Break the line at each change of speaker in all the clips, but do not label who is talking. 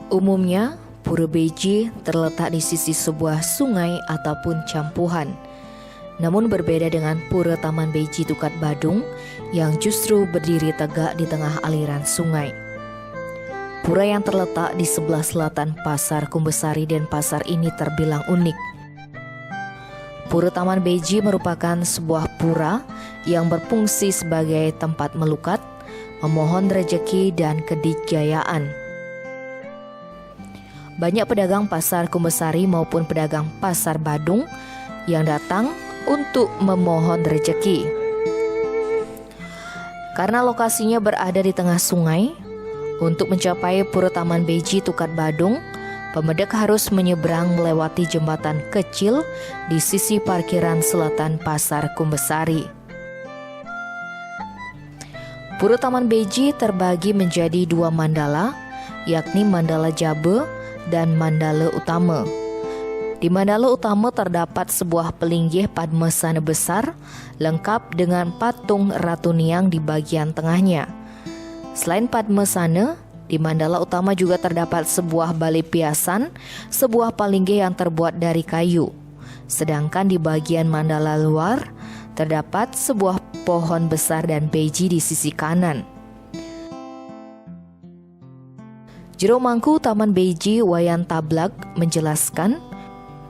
Umumnya, Pura Beji terletak di sisi sebuah sungai ataupun campuhan. Namun berbeda dengan Pura Taman Beji Tukat Badung yang justru berdiri tegak di tengah aliran sungai. Pura yang terletak di sebelah selatan Pasar Kumbesari Denpasar ini terbilang unik. Pura Taman Beji merupakan sebuah pura yang berfungsi sebagai tempat melukat, memohon rejeki dan kedikjayaan. Banyak pedagang Pasar Kumbesari maupun pedagang Pasar Badung yang datang untuk memohon rejeki. Karena lokasinya berada di tengah sungai, untuk mencapai Pura Taman Beji Tukat Badung, pemedak harus menyeberang melewati jembatan kecil di sisi parkiran selatan Pasar Kumbesari. Pura Taman Beji terbagi menjadi dua mandala, yakni Mandala Jabe dan Mandala Utama. Di Mandala Utama terdapat sebuah pelinggih Padmasana besar, lengkap dengan patung Ratu Niang di bagian tengahnya. Selain Padmasana, di Mandala Utama juga terdapat sebuah balai piasan, sebuah palinggih yang terbuat dari kayu. Sedangkan di bagian mandala luar, terdapat sebuah pohon besar dan beji di sisi kanan. Jero Mangku Taman Beji Wayan Tablak menjelaskan,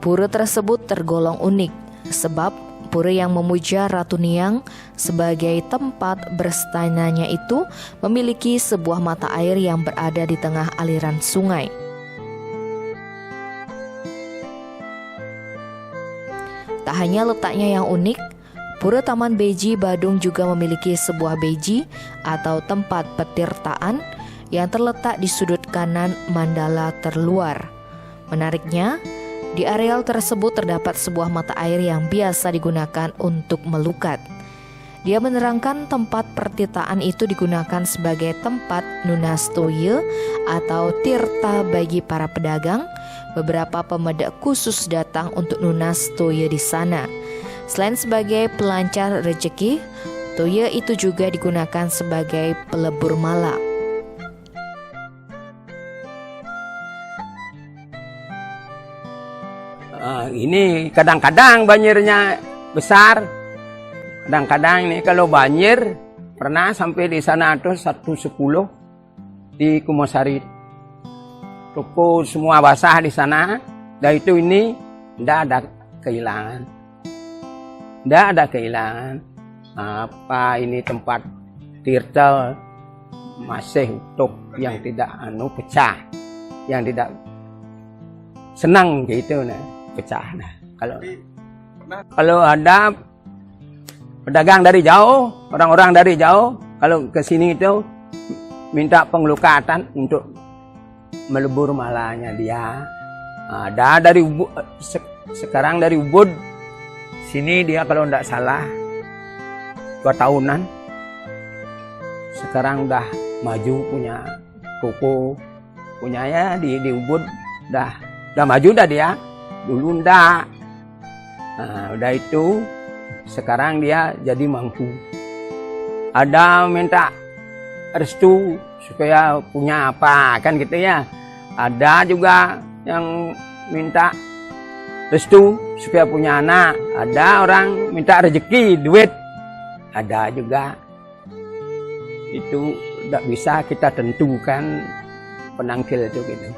pura tersebut tergolong unik, sebab pura yang memuja Ratu Niang sebagai tempat berstananya itu memiliki sebuah mata air yang berada di tengah aliran sungai. Tak hanya letaknya yang unik, Pura Taman Beji Badung juga memiliki sebuah beji atau tempat petirtaan yang terletak di sudut kanan mandala terluar. Menariknya, di areal tersebut terdapat sebuah mata air yang biasa digunakan untuk melukat. Dia menerangkan tempat pertirtaan itu digunakan sebagai tempat nunastoye atau tirta bagi para pedagang. Beberapa pemedak khusus datang untuk nunastoye di sana. Selain sebagai pelancar rejeki, toye itu juga digunakan sebagai pelebur mala.
Ini kadang-kadang banjirnya besar, kadang-kadang ini kalau banjir pernah sampai di sana itu 110 di Kumbesari. Toko semua basah di sana, dan itu ini tidak ada kehilangan. Tidak ada kehilangan. Apa ini tempat tirta masih utuh yang tidak pecah, yang tidak senang gitu pecah. Kalau ada pedagang dari jauh, orang-orang dari jauh, kalau ke sini itu minta pengelukatan untuk melebur malanya dia. Ada dari Ubud, sekarang dari Ubud sini dia kalau tidak salah 2 tahunan. Sekarang udah maju punya toko, punyanya di Ubud udah maju dah dia. Dulu enggak. Udah itu sekarang dia jadi mampu. Ada minta restu supaya punya apa kan gitu ya. Ada juga yang minta restu supaya punya anak. Ada orang minta rezeki, duit. Ada juga. Itu tidak bisa kita tentukan penangkil itu gitu.